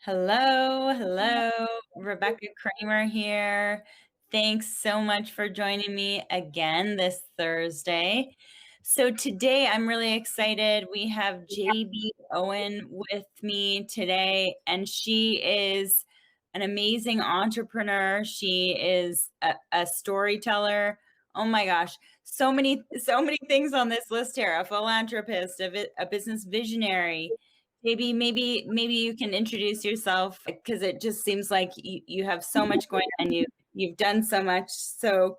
Hello, hello. Rebecca Cramer here. Thanks so much for joining me again this Thursday. So today I'm really excited. We have JB Owen with me today, and she is an amazing entrepreneur. She is a storyteller. Oh my gosh, so many things on this list here. A philanthropist, a business visionary. Maybe you can introduce yourself because it just seems like you have so much going on. You've done so much. So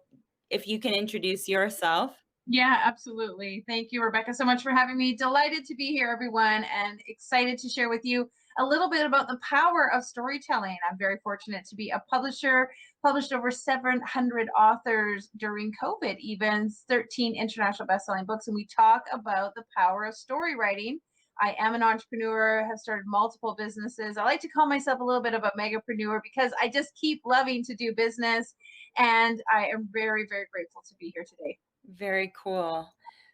if you can introduce yourself. Yeah, absolutely. Thank you, Rebecca, so much for having me. Delighted to be here, everyone, and excited to share with you a little bit about the power of storytelling. I'm very fortunate to be a publisher, published over 700 authors during COVID, even 13 international best-selling books, and we talk about the power of story writing. I am an entrepreneur, have started multiple businesses. I like to call myself a little bit of a megapreneur because I just keep loving to do business, and I am very, very grateful to be here today. Very cool.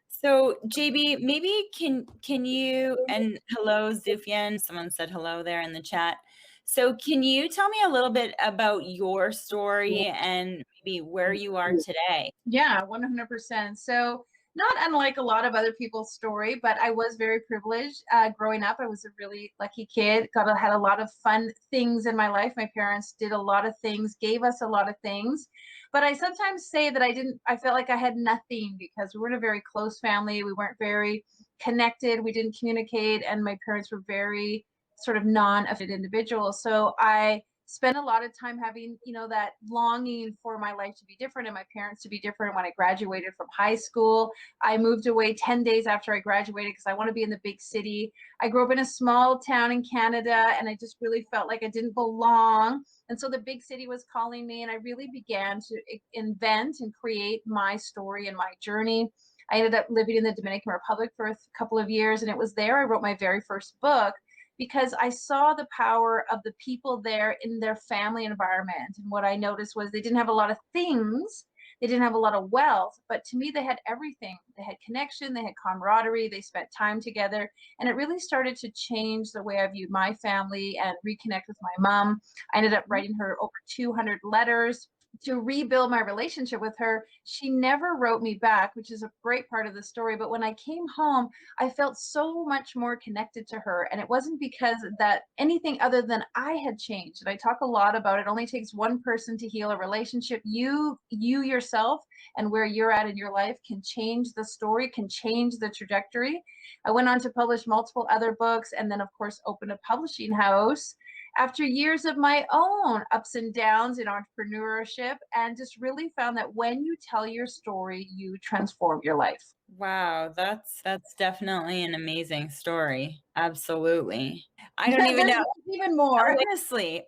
So JB, maybe can you, and hello Zufian, someone said hello there in the chat. So can you tell me a little bit about your story and maybe where you are today? Yeah, 100%. So, not unlike a lot of other people's story, but I was very privileged growing up. I was a really lucky kid. Had a lot of fun things in my life. My parents did a lot of things, gave us a lot of things. But I sometimes say that I felt like I had nothing because we weren't a very close family. We weren't very connected. We didn't communicate, and my parents were very sort of non-affiliated individuals. So I spent a lot of time having, that longing for my life to be different and my parents to be different. When I graduated from high school, I moved away 10 days after I graduated because I want to be in the big city. I grew up in a small town in Canada, and I just really felt like I didn't belong. And so the big city was calling me, and I really began to invent and create my story and my journey. I ended up living in the Dominican Republic for a couple of years, and it was there I wrote my very first book, because I saw the power of the people there in their family environment. And what I noticed was they didn't have a lot of things, they didn't have a lot of wealth, but to me, they had everything. They had connection, they had camaraderie, they spent time together. And it really started to change the way I viewed my family and reconnect with my mom. I ended up writing her over 200 letters to rebuild my relationship with her. She never wrote me back, which is a great part of the story. But when I came home, I felt so much more connected to her. And it wasn't because that anything other than I had changed. And I talk a lot about it only takes one person to heal a relationship. You yourself and where you're at in your life can change the story, can change the trajectory. I went on to publish multiple other books, and then of course opened a publishing house after years of my own ups and downs in entrepreneurship, and just really found that when you tell your story, you transform your life. Wow, that's definitely an amazing story. Absolutely. I don't even There's know. even more.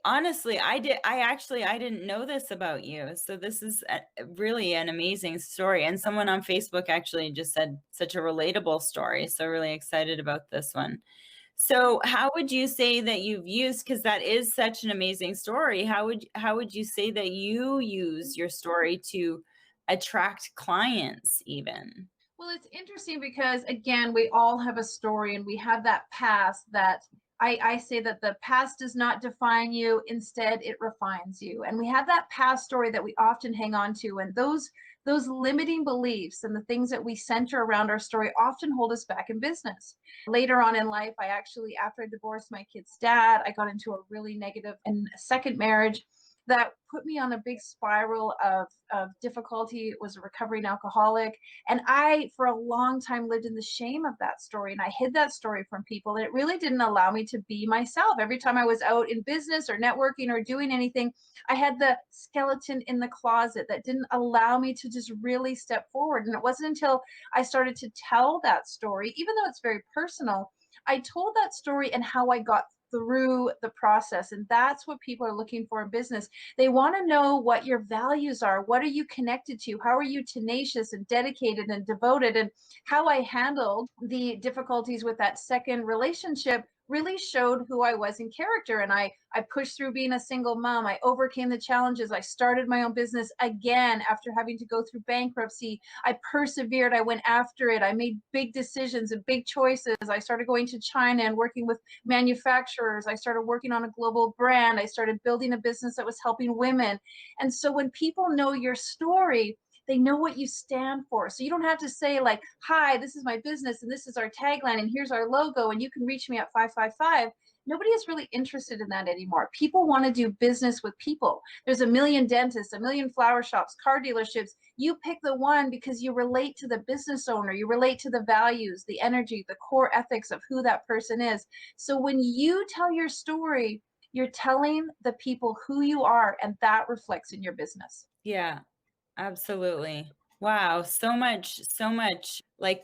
Honestly, I didn't know this about you. So this is really an amazing story. And someone on Facebook actually just said such a relatable story. So really excited about this one. So how would you say that you've used, because that is such an amazing story, how would you say that you use your story to attract clients even? Well, it's interesting because, again, we all have a story and we have that past that I say that the past does not define you. Instead, it refines you. And we have that past story that we often hang on to. And those limiting beliefs and the things that we center around our story often hold us back in business. Later on in life, I actually, after I divorced my kid's dad, I got into a really negative and second marriage that put me on a big spiral of difficulty. Was a recovering alcoholic. And I, for a long time, lived in the shame of that story. And I hid that story from people. And it really didn't allow me to be myself. Every time I was out in business or networking or doing anything, I had the skeleton in the closet that didn't allow me to just really step forward. And it wasn't until I started to tell that story, even though it's very personal, I told that story and how I got through the process. And that's what people are looking for in business. They want to know what your values are. What are you connected to? How are you tenacious and dedicated and devoted? And how I handled the difficulties with that second relationship really showed who I was in character. And I pushed through being a single mom. I overcame the challenges. I started my own business again after having to go through bankruptcy. I persevered. I went after it. I made big decisions and big choices. I started going to China and working with manufacturers. I started working on a global brand. I started building a business that was helping women. And so when people know your story, they know what you stand for. So you don't have to say like, hi, this is my business and this is our tagline and here's our logo and you can reach me at 555. Nobody is really interested in that anymore. People want to do business with people. There's a million dentists, a million flower shops, car dealerships. You pick the one because you relate to the business owner, you relate to the values, the energy, the core ethics of who that person is. So when you tell your story, you're telling the people who you are, and that reflects in your business. Yeah, absolutely. Wow, so much like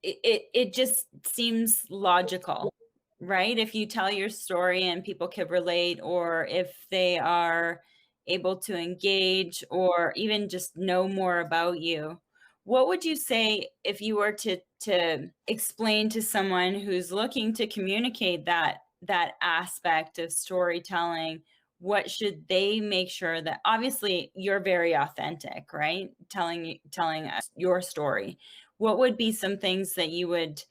it just seems logical, right? If you tell your story and people can relate, or if they are able to engage or even just know more about you. What would you say if you were to explain to someone who's looking to communicate that aspect of storytelling? What should they make sure that, obviously you're very authentic, right? Telling us your story. What would be some things that you would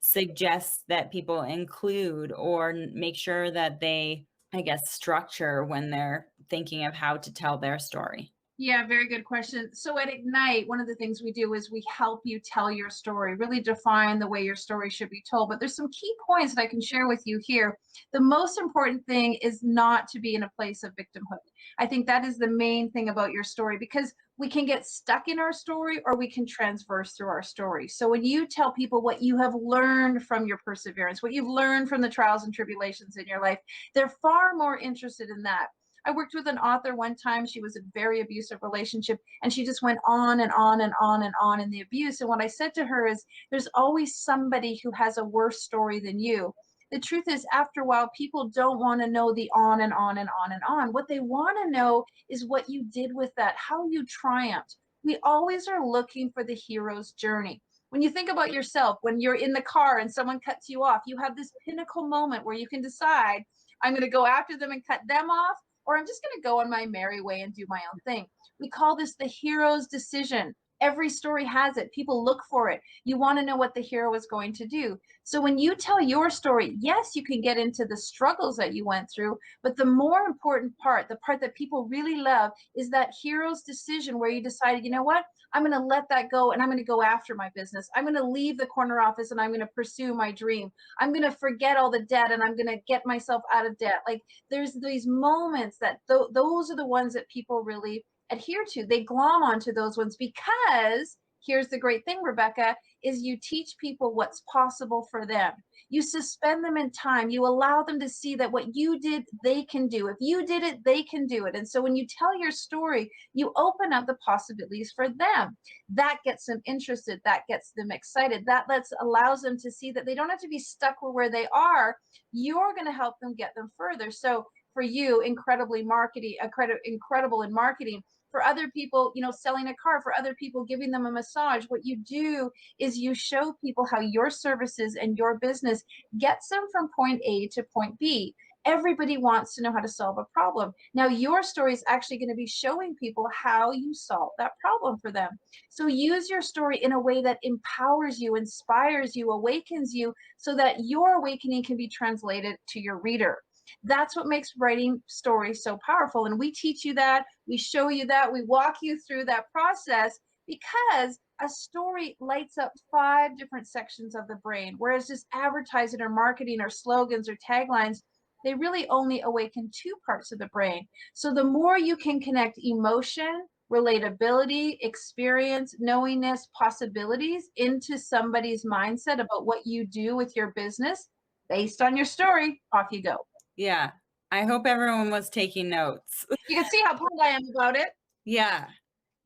suggest that people include or make sure that they, I guess, structure when they're thinking of how to tell their story? Yeah, very good question. So at Ignite, one of the things we do is we help you tell your story, really define the way your story should be told. But there's some key points that I can share with you here. The most important thing is not to be in a place of victimhood. I think that is the main thing about your story, because we can get stuck in our story or we can transverse through our story. So when you tell people what you have learned from your perseverance, what you've learned from the trials and tribulations in your life, they're far more interested in that. I worked with an author one time. She was in a very abusive relationship and she just went on and on and on and on in the abuse. And what I said to her is, there's always somebody who has a worse story than you. The truth is, after a while, people don't want to know the on and on and on and on. What they want to know is what you did with that, how you triumphed. We always are looking for the hero's journey. When you think about yourself, when you're in the car and someone cuts you off, you have this pinnacle moment where you can decide, I'm going to go after them and cut them off, or I'm just going to go on my merry way and do my own thing. We call this the hero's decision. Every story has it. People look for it. You want to know what the hero is going to do. So when you tell your story, yes, you can get into the struggles that you went through, but the more important part, the part that people really love, is that hero's decision where you decided, you know what? I'm going to let that go and I'm going to go after my business. I'm going to leave the corner office and I'm going to pursue my dream. I'm going to forget all the debt and I'm going to get myself out of debt. Like, there's these moments that those are the ones that people really adhere to. They glom onto those ones because here's the great thing, Rebecca, is you teach people what's possible for them. You suspend them in time. You allow them to see that what you did, they can do. If you did it, they can do it. And so when you tell your story, you open up the possibilities for them. That gets them interested. That gets them excited. That allows them to see that they don't have to be stuck where they are. You're going to help them get them further. So for you, incredible in marketing. For other people, selling a car. For other people, giving them a massage. What you do is you show people how your services and your business gets them from point A to point B. Everybody wants to know how to solve a problem. Now, your story is actually going to be showing people how you solve that problem for them. So use your story in a way that empowers you, inspires you, awakens you, so that your awakening can be translated to your reader. That's what makes writing stories so powerful. And we teach you that, we show you that, we walk you through that process, because a story lights up 5 different sections of the brain, whereas just advertising or marketing or slogans or taglines, they really only awaken 2 parts of the brain. So the more you can connect emotion, relatability, experience, knowingness, possibilities into somebody's mindset about what you do with your business based on your story, off you go. Yeah. I hope everyone was taking notes. You can see how pumped I am about it. Yeah.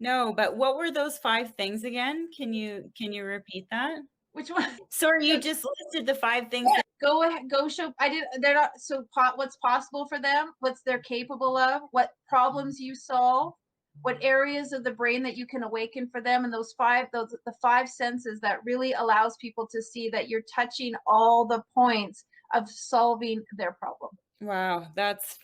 No, but what were those 5 things again? Can you repeat that? Which one? Sorry, you just listed the 5 things that Go ahead, go show. They're not so what's possible for them, what they're capable of, what problems you solve, what areas of the brain that you can awaken for them, and the 5 senses that really allows people to see that you're touching all the points of solving their problem. Wow, that's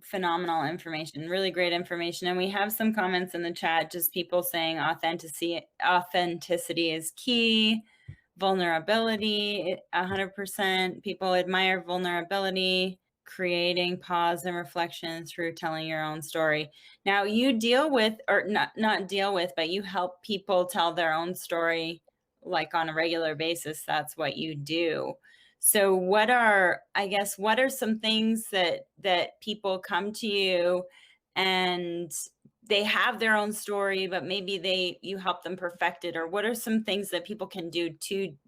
phenomenal information. Really great information. And we have some comments in the chat, just people saying authenticity is key. Vulnerability, 100%. People admire vulnerability, creating pause and reflection through telling your own story. Now you deal with, or not deal with, but you help people tell their own story like on a regular basis. That's what you do. So what are, I guess, what are some things that people come to you and they have their own story, but maybe you help them perfect it? Or what are some things that people can do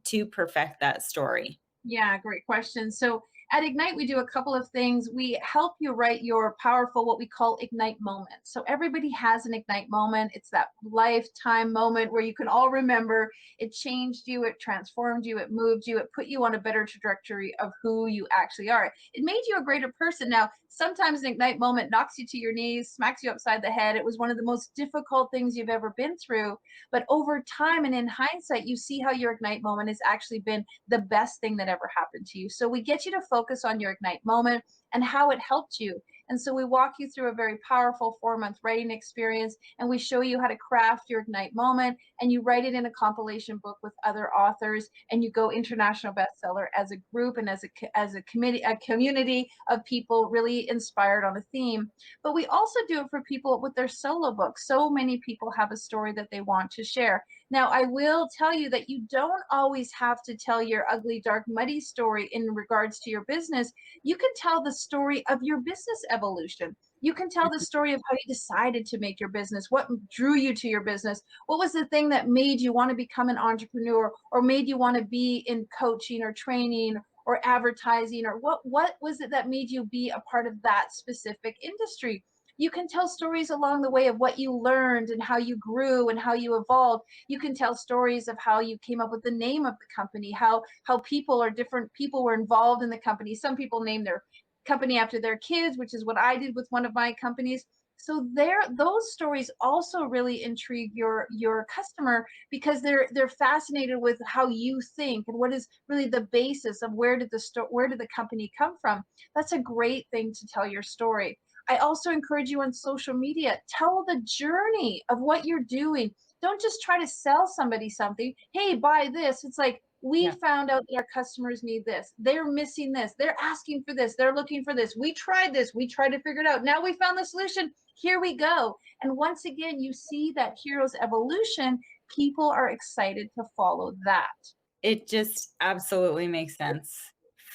to perfect that story? Yeah, great question. So at Ignite, we do a couple of things. We help you write your powerful, what we call Ignite moment. So everybody has an Ignite moment. It's that lifetime moment where you can all remember it changed you, it transformed you, it moved you, it put you on a better trajectory of who you actually are. It made you a greater person. Now, sometimes an Ignite moment knocks you to your knees, smacks you upside the head. It was one of the most difficult things you've ever been through. But over time and in hindsight, you see how your Ignite moment has actually been the best thing that ever happened to you. So we get you to focus on your Ignite moment and how it helped you. And so we walk you through a very powerful 4-month writing experience, and we show you how to craft your Ignite moment, and you write it in a compilation book with other authors, and you go international bestseller as a group and as a community of people really inspired on a theme. But we also do it for people with their solo books. So many people have a story that they want to share. Now, I will tell you that you don't always have to tell your ugly, dark, muddy story in regards to your business. You can tell the story of your business evolution. You can tell the story of how you decided to make your business, what drew you to your business, what was the thing that made you want to become an entrepreneur or made you want to be in coaching or training or advertising, or what was it that made you be a part of that specific industry. You can tell stories along the way of what you learned and how you grew and how you evolved. You can tell stories of how you came up with the name of the company, how people or different people were involved in the company. Some people name their company after their kids, which is what I did with one of my companies. So those stories also really intrigue your customer, because they're fascinated with how you think and what is really the basis of where did the company come from. That's a great thing to tell your story. I also encourage you on social media, tell the journey of what you're doing. Don't just try to sell somebody something. Hey, buy this. It's like, we Yeah. found out that our customers need this. They're missing this. They're asking for this. They're looking for this. We tried this. We tried to figure it out. Now we found the solution. Here we go. And once again, you see that hero's evolution. People are excited to follow that. It just absolutely makes sense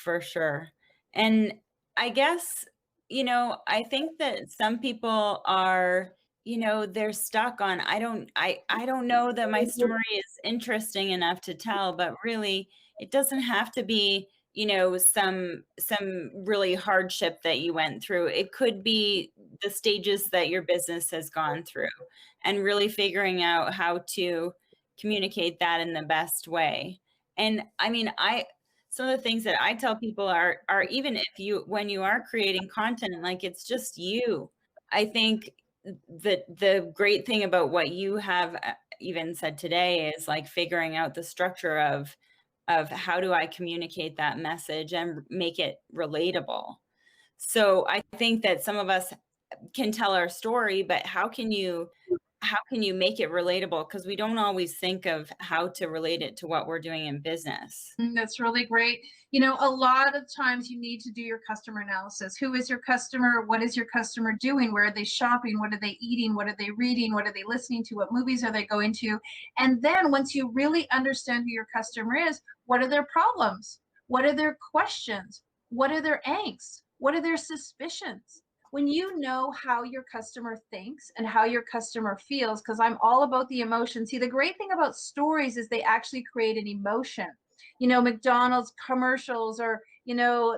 for sure. And I guess, I think that some people are, they're stuck on, I don't know that my story is interesting enough to tell, but really it doesn't have to be, some really hardship that you went through. It could be the stages that your business has gone through and really figuring out how to communicate that in the best way. And I mean, some of the things that I tell people are even if when you are creating content, like it's just you. I think that the great thing about what you have even said today is like figuring out the structure of how do I communicate that message and make it relatable. So I think that some of us can tell our story, but how can you make it relatable? Because we don't always think of how to relate it to what we're doing in business. That's really great. A lot of times you need to do your customer analysis. Who is your customer? What is your customer doing? Where are they shopping? What are they eating? What are they reading? What are they listening to? What movies are they going to? And then once you really understand who your customer is, what are their problems? What are their questions? What are their angst? What are their suspicions? When you know how your customer thinks and how your customer feels, because I'm all about the emotion. See, the great thing about stories is they actually create an emotion. McDonald's commercials, or,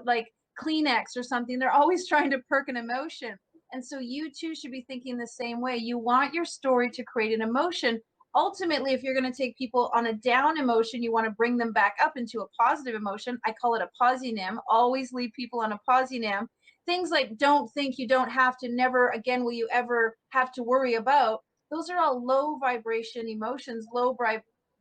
like Kleenex or something, they're always trying to perk an emotion. And so you too should be thinking the same way. You want your story to create an emotion. Ultimately, if you're going to take people on a down emotion, you want to bring them back up into a positive emotion. I call it a posinim. Always leave people on a posinim. Things like don't think, you don't have to, never again will you ever have to worry about. Those are all low vibration emotions, low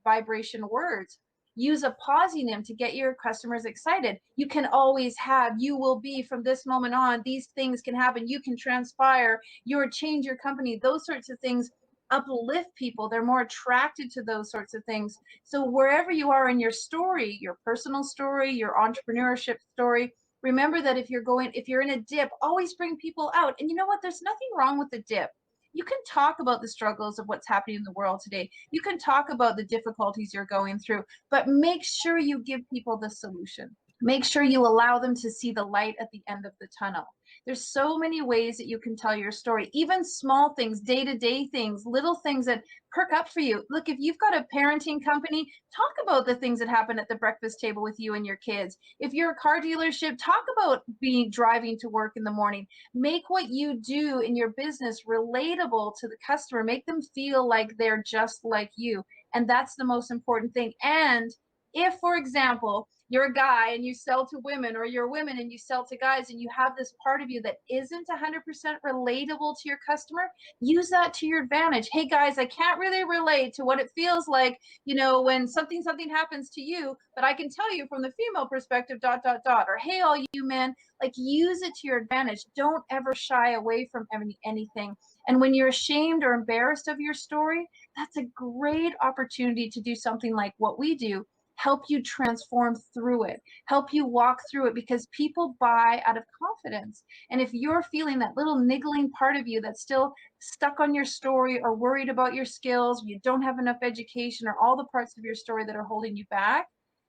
vibration words. use a pausinum to get your customers excited. You can always have, you will be from this moment on, these things can happen, you can transpire, you'll change your company. Those sorts of things uplift people. They're more attracted to those sorts of things. So wherever you are in your story, your personal story, your entrepreneurship story, remember that if you're in a dip, always bring people out. And you know what? There's nothing wrong with the dip. You can talk about the struggles of what's happening in the world today. You can talk about the difficulties you're going through, but make sure you give people the solution. Make sure you allow them to see the light at the end of the tunnel. There's so many ways that you can tell your story, even small things, day-to-day things, little things that perk up for you. Look, if you've got a parenting company, talk about the things that happen at the breakfast table with you and your kids. If you're a car dealership, talk about driving to work in the morning. Make what you do in your business relatable to the customer. Make them feel like they're just like you. And that's the most important thing. And if, for example, you're a guy and you sell to women, or you're women and you sell to guys, and you have this part of you that isn't 100% relatable to your customer, use that to your advantage. Hey guys, I can't really relate to what it feels like, when something happens to you, but I can tell you from the female perspective, dot, dot, dot. Or hey, all you men, like, use it to your advantage. Don't ever shy away from anything. And when you're ashamed or embarrassed of your story, that's a great opportunity to do something like what we do, help you transform through it, help you walk through it, because people buy out of confidence. And if you're feeling that little niggling part of you that's still stuck on your story, or worried about your skills, you don't have enough education, or all the parts of your story that are holding you back,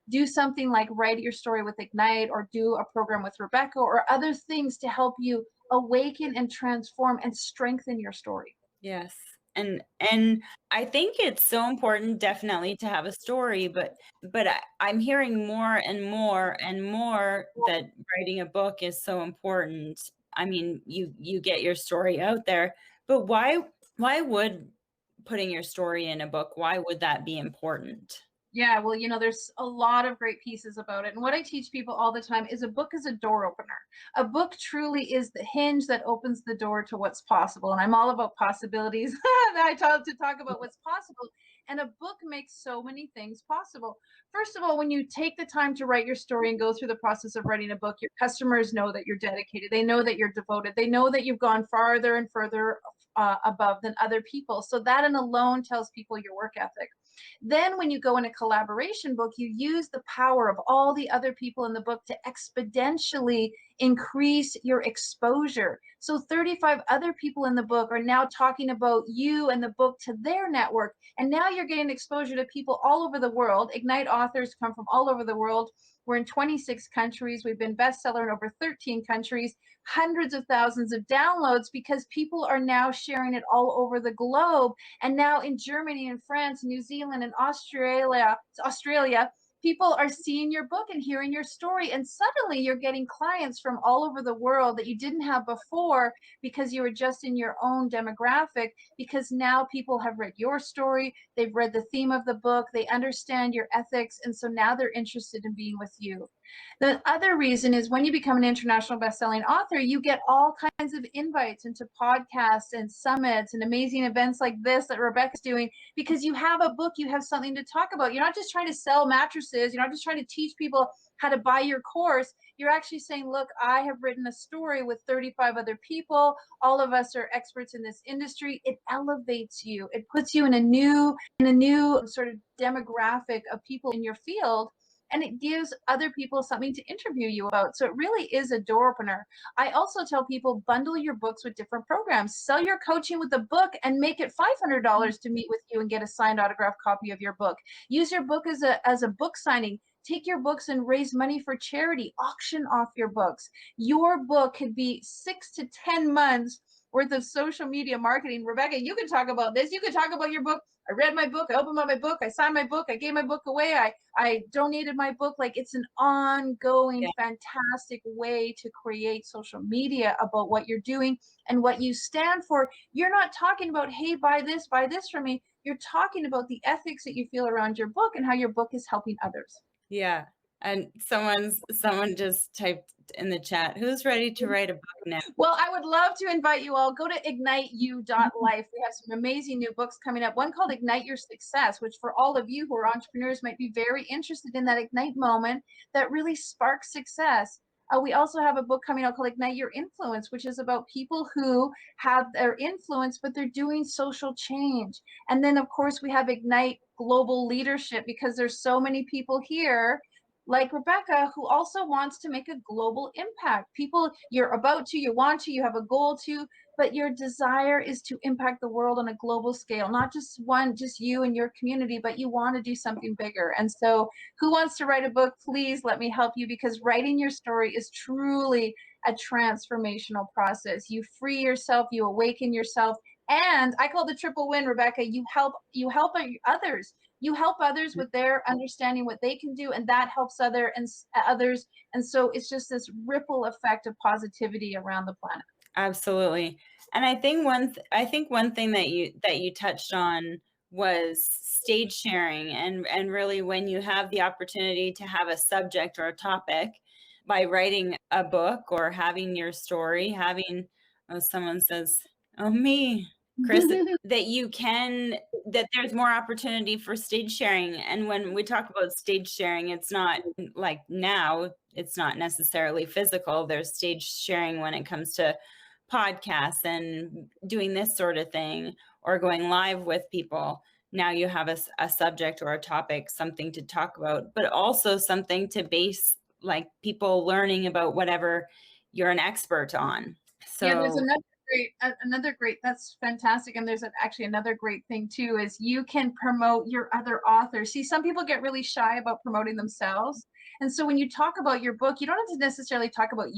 do something like Write Your Story with Ignite, or do a program with Rebecca, or other things to help you awaken and transform and strengthen your story. Yes. And I think it's so important definitely to have a story, but I'm hearing more and more and more that writing a book is so important. I mean, you get your story out there, but why would putting your story in a book, why would that be important? Yeah, well, there's a lot of great pieces about it. And what I teach people all the time is a book is a door opener. A book truly is the hinge that opens the door to what's possible. And I'm all about possibilities. I talk about what's possible. And a book makes so many things possible. First of all, when you take the time to write your story and go through the process of writing a book, your customers know that you're dedicated. They know that you're devoted. They know that you've gone farther and further above than other people. So that in alone tells people your work ethic. Then when you go in a collaboration book, you use the power of all the other people in the book to exponentially increase your exposure. So 35 other people in the book are now talking about you and the book to their network. And now you're getting exposure to people all over the world. Ignite authors come from all over the world. We're in 26 countries. We've been bestseller in over 13 countries, hundreds of thousands of downloads, because people are now sharing it all over the globe. And now in Germany and France, New Zealand and Australia, people are seeing your book and hearing your story. And suddenly you're getting clients from all over the world that you didn't have before, because you were just in your own demographic, because now people have read your story, they've read the theme of the book, they understand your ethics, and so now they're interested in being with you. The other reason is when you become an international best-selling author, you get all kinds of invites into podcasts and summits and amazing events like this that Rebecca's doing, because you have a book, you have something to talk about. You're not just trying to sell mattresses. You're not just trying to teach people how to buy your course. You're actually saying, look, I have written a story with 35 other people. All of us are experts in this industry. It elevates you. It puts you in a new sort of demographic of people in your field, and it gives other people something to interview you about. So it really is a door opener. I also tell people, bundle your books with different programs. Sell your coaching with a book and make it $500 to meet with you and get a signed autographed copy of your book. Use your book as a book signing. Take your books and raise money for charity. Auction off your books. Your book could be 6 to 10 months worth of social media marketing. Rebecca, you can talk about this. You can talk about your book. I read my book, I opened up my book, I signed my book, I gave my book away, I donated my book. Like, it's an ongoing, Yeah. fantastic way to create social media about what you're doing and what you stand for. You're not talking about, hey, buy this from me. You're talking about the ethics that you feel around your book and how your book is helping others. Yeah. And someone just typed in the chat, "Who's ready to write a book now?" Well, I would love to invite you all. Go to igniteyou.life. We have some amazing new books coming up. One called Ignite Your Success, which for all of you who are entrepreneurs might be very interested in that ignite moment that really sparks success. We also have a book coming out called Ignite Your Influence, which is about people who have their influence, but they're doing social change. And then, of course, we have Ignite Global Leadership, because there's so many people here like Rebecca, who also wants to make a global impact. People, you're about to, you want to, you have a goal to, but your desire is to impact the world on a global scale, not just one, just you and your community, but you want to do something bigger. And so, who wants to write a book? Please let me help you, because writing your story is truly a transformational process. You free yourself, you awaken yourself, and I call the triple win, Rebecca. You help others, you help others with their understanding what they can do, and that helps others, and so it's just this ripple effect of positivity around the planet. Absolutely. And I think one thing that you touched on was stage sharing, and really when you have the opportunity to have a subject or a topic by writing a book or having your story, having, oh, someone says, oh, me, Chris, that there's more opportunity for stage sharing. And when we talk about stage sharing, it's not like now, it's not necessarily physical. There's stage sharing when it comes to podcasts and doing this sort of thing, or going live with people. Now you have a subject or a topic, something to talk about, but also something to base, like, people learning about whatever you're an expert on. Yeah, there's So another great, that's fantastic. And there's actually another great thing too, is you can promote your other authors. See, some people get really shy about promoting themselves. And so when you talk about your book, you don't have to necessarily talk about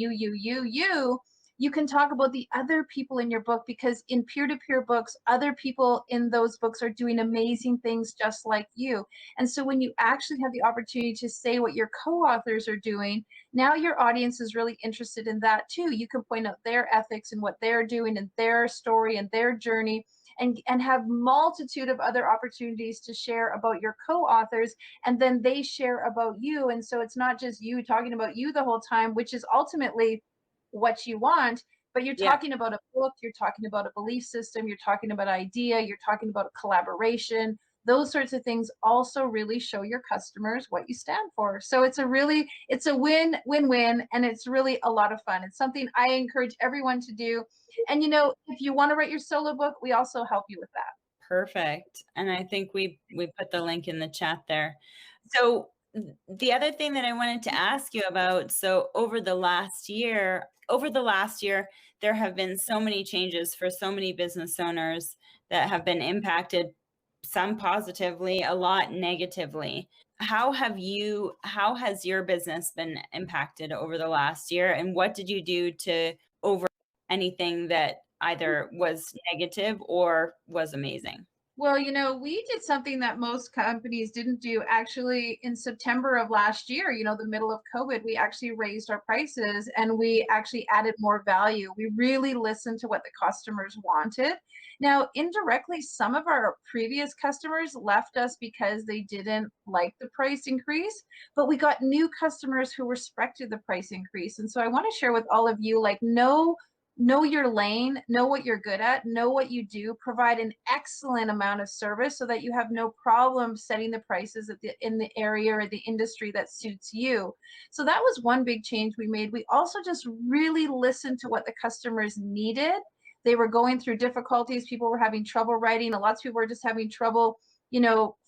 you can talk about the other people in your book, because in peer-to-peer books, other people in those books are doing amazing things just like you. And so when you actually have the opportunity to say what your co-authors are doing, now your audience is really interested in that too. You can point out their ethics and what they're doing and their story and their journey, and have multitude of other opportunities to share about your co-authors, and then they share about you. And so it's not just you talking about you the whole time, which is ultimately what you want, but you're yeah, talking about a book, you're talking about a belief system, you're talking about idea, you're talking about a collaboration. Those sorts of things also really show your customers what you stand for. So it's a win-win-win, and it's really a lot of fun. It's something I encourage everyone to do. And if you want to write your solo book, we also help you with that. perfect. And I think we put the link in the chat there. So the other thing that I wanted to ask you about, so over the last year, there have been so many changes for so many business owners that have been impacted, some positively, a lot negatively. How has your business been impacted over the last year, and what did you do to over anything that either was negative or was amazing? Well, we did something that most companies didn't do. Actually, in September of last year, the middle of COVID, we actually raised our prices, and we actually added more value. We really listened to what the customers wanted. Now, indirectly, some of our previous customers left us because they didn't like the price increase, but we got new customers who respected the price increase. And so I want to share with all of you, like, know your lane, know what you're good at, know what you do, provide an excellent amount of service so that you have no problem setting the prices in the area or the industry that suits you. So that was one big change we made. We also just really listened to what the customers needed. They were going through difficulties. People were having trouble writing. Lots of people were just having trouble,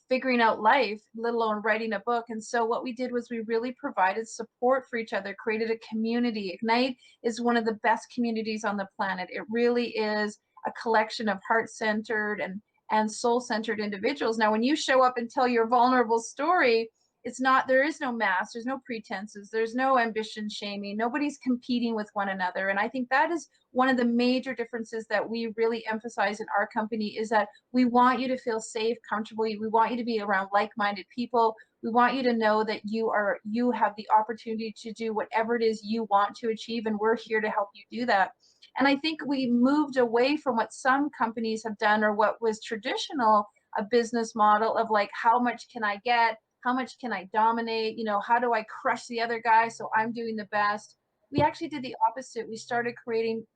figuring out life, let alone writing a book. And so what we did was we really provided support for each other, created a community. Ignite is one of the best communities on the planet. It really is a collection of heart-centered and soul-centered individuals. Now, when you show up and tell your vulnerable story, there is no mask, there's no pretenses, there's no ambition shaming, nobody's competing with one another. And I think that is one of the major differences that we really emphasize in our company, is that we want you to feel safe, comfortable. We want you to be around like-minded people. We want you to know that you have the opportunity to do whatever it is you want to achieve, and we're here to help you do that. And I think we moved away from what some companies have done, or what was traditional, a business model of like, how much can I get? how much can I dominate? How do I crush the other guy so I'm doing the best? We actually did the opposite. We started creating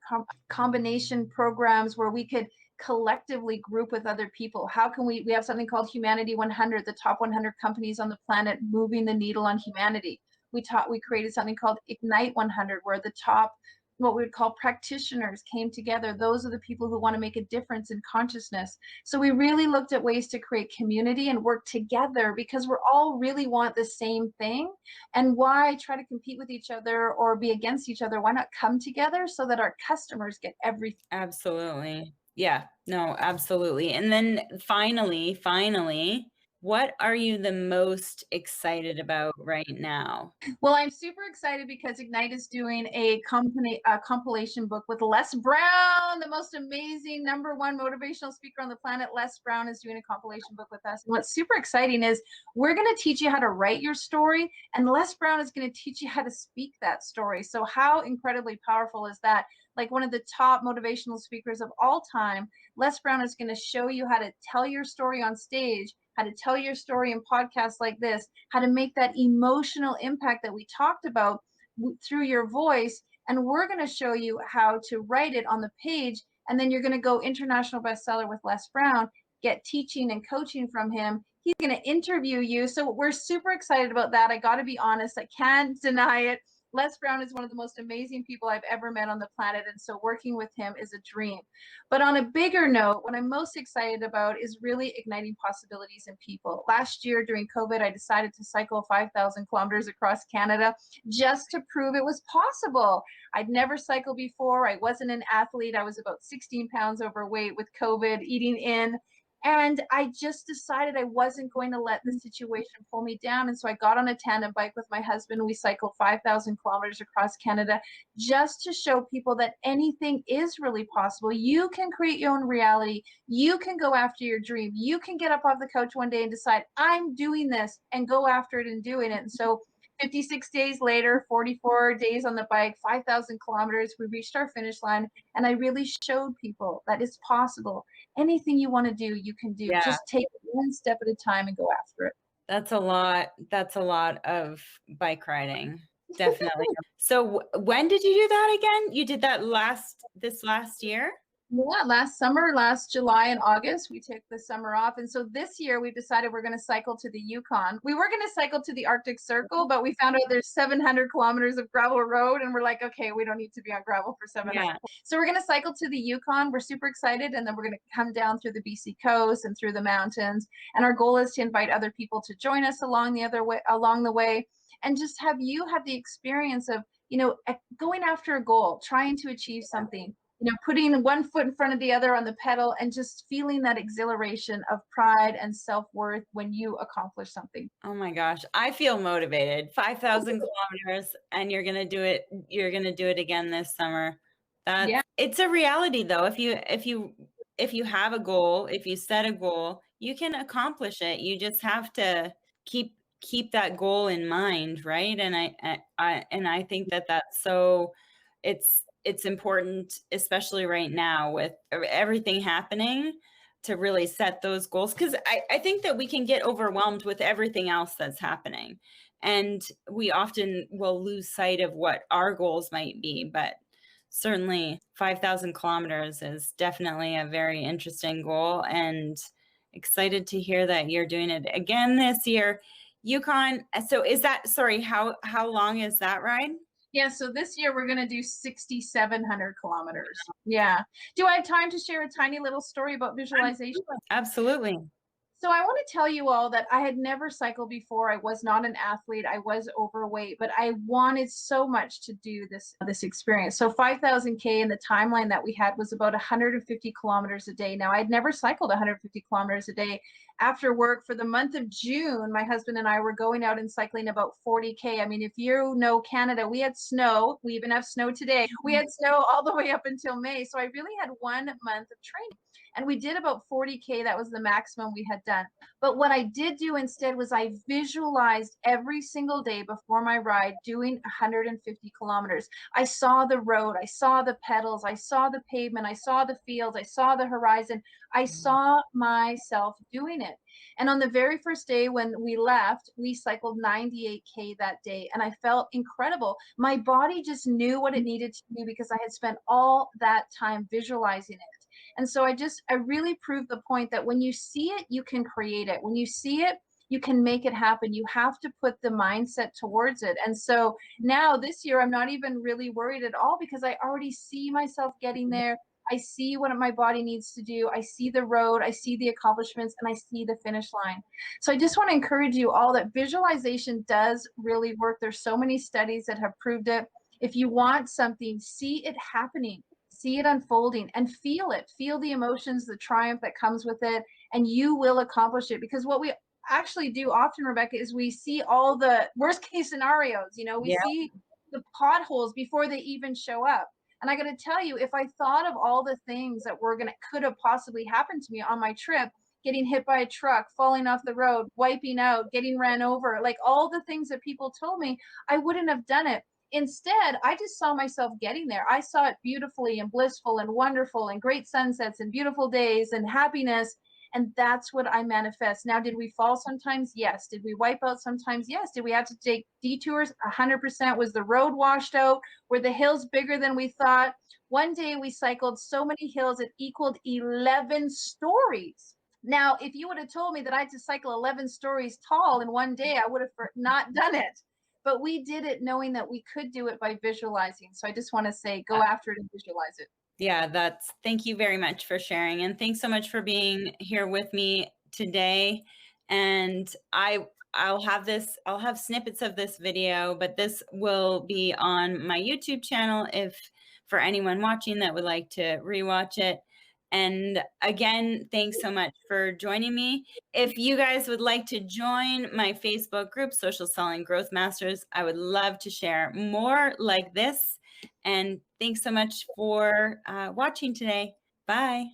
combination programs where we could collectively group with other people. How can we have something called Humanity 100, the top 100 companies on the planet moving the needle on humanity. We created something called Ignite 100, where the top, what we would call practitioners, came together. Those are the people who want to make a difference in consciousness. So we really looked at ways to create community and work together, because we're all really want the same thing. And why try to compete with each other or be against each other? Why not come together so that our customers get everything? Absolutely. Yeah, no, absolutely. And then finally, what are you the most excited about right now? Well, I'm super excited because Ignite is doing a compilation book with Les Brown, the most amazing #1 motivational speaker on the planet. Les Brown is doing a compilation book with us. And what's super exciting is we're going to teach you how to write your story, and Les Brown is going to teach you how to speak that story. So how incredibly powerful is that? Like one of the top motivational speakers of all time, Les Brown is going to show you how to tell your story on stage, how to tell your story in podcasts like this, how to make that emotional impact that we talked about through your voice. And we're going to show you how to write it on the page. And then you're going to go international bestseller with Les Brown, get teaching and coaching from him. He's going to interview you. So we're super excited about that. I got to be honest, I can't deny it. Les Brown is one of the most amazing people I've ever met on the planet. And so working with him is a dream. But on a bigger note, what I'm most excited about is really igniting possibilities in people. Last year during COVID, I decided to cycle 5,000 kilometers across Canada just to prove it was possible. I'd never cycled before. I wasn't an athlete. I was about 16 pounds overweight with COVID, eating in. And I just decided I wasn't going to let the situation pull me down. And so I got on a tandem bike with my husband. We cycled 5,000 kilometers across Canada just to show people that anything is really possible. You can create your own reality. You can go after your dream. You can get up off the couch one day and decide, I'm doing this, and go after it and doing it. And so 56 days later, 44 days on the bike, 5,000 kilometers, we reached our finish line. And I really showed people that it's possible. Anything you want to do, you can do. Yeah, Just take it one step at a time and go after it. that's a lot. That's a lot of bike riding. Definitely. So when did you do that again? You did that this last year? Yeah, last summer, last July and August, we took the summer off. And so this year we've decided we're going to cycle to the Yukon. We were going to cycle to the Arctic Circle, but we found out there's 700 kilometers of gravel road. And we're like, okay, we don't need to be on gravel for 700. Yeah. So we're going to cycle to the Yukon. We're super excited. And then we're going to come down through the BC coast and through the mountains. And our goal is to invite other people to join us along the way, and just have you have the experience of, going after a goal, trying to achieve something, putting one foot in front of the other on the pedal, and just feeling that exhilaration of pride and self-worth when you accomplish something. Oh my gosh, I feel motivated. 5,000 kilometers, and you're gonna do it again this summer. Yeah. It's a reality though. If you have a goal, if you set a goal, you can accomplish it. You just have to keep that goal in mind, right? And I think that that's so it's important, especially right now with everything happening, to really set those goals, because I think that we can get overwhelmed with everything else that's happening, and we often will lose sight of what our goals might be. But certainly 5,000 kilometers is definitely a very interesting goal, and excited to hear that you're doing it again this year. Yukon, so is that, sorry, how long is that ride? Yeah, so this year we're going to do 6,700 kilometers. Yeah. Do I have time to share a tiny little story about visualization? Absolutely. So I want to tell you all that I had never cycled before. I was not an athlete. I was overweight, but I wanted so much to do this experience. So 5,000 K in the timeline that we had was about 150 kilometers a day. Now I'd never cycled 150 kilometers a day. After work for the month of June, my husband and I were going out and cycling about 40 K. I mean, if you know Canada, we had snow. We even have snow today. We had snow all the way up until May. So I really had 1 month of training. And we did about 40K. That was the maximum we had done. But what I did do instead was I visualized every single day before my ride doing 150 kilometers. I saw the road, I saw the pedals, I saw the pavement, I saw the fields, I saw the horizon. I saw myself doing it. And on the very first day when we left, we cycled 98K that day. And I felt incredible. My body just knew what it needed to do because I had spent all that time visualizing it. And so I really proved the point that when you see it, you can create it. When you see it, you can make it happen. You have to put the mindset towards it. And so now this year, I'm not even really worried at all because I already see myself getting there. I see what my body needs to do. I see the road, I see the accomplishments, and I see the finish line. So I just want to encourage you all that visualization does really work. There's so many studies that have proved it. If you want something, see it happening, see it unfolding, and feel it. Feel the emotions, the triumph that comes with it, and you will accomplish it. Because what we actually do often, Rebecca, is we see all the worst case scenarios. We Yeah. see the potholes before they even show up. And I got to tell you, if I thought of all the things that could have possibly happened to me on my trip, getting hit by a truck, falling off the road, wiping out, getting ran over, like all the things that people told me, I wouldn't have done it. Instead, I just saw myself getting there. I saw it beautifully and blissful and wonderful and great sunsets and beautiful days and happiness. And that's what I manifest. Now, did we fall sometimes? Yes. Did we wipe out sometimes? Yes. Did we have to take detours? 100%. Was the road washed out? Were the hills bigger than we thought? One day we cycled so many hills it equaled 11 stories. Now, if you would have told me that I had to cycle 11 stories tall in one day, I would have not done it. But we did it knowing that we could do it by visualizing. So I just want to say, go after it and visualize it. Yeah, thank you very much for sharing. And thanks so much for being here with me today. And I'll have snippets of this video, but this will be on my YouTube channel if for anyone watching that would like to rewatch it. And again, thanks so much for joining me. If you guys would like to join my Facebook group, Social Selling Growth Masters, I would love to share more like this. And thanks so much for watching today. Bye.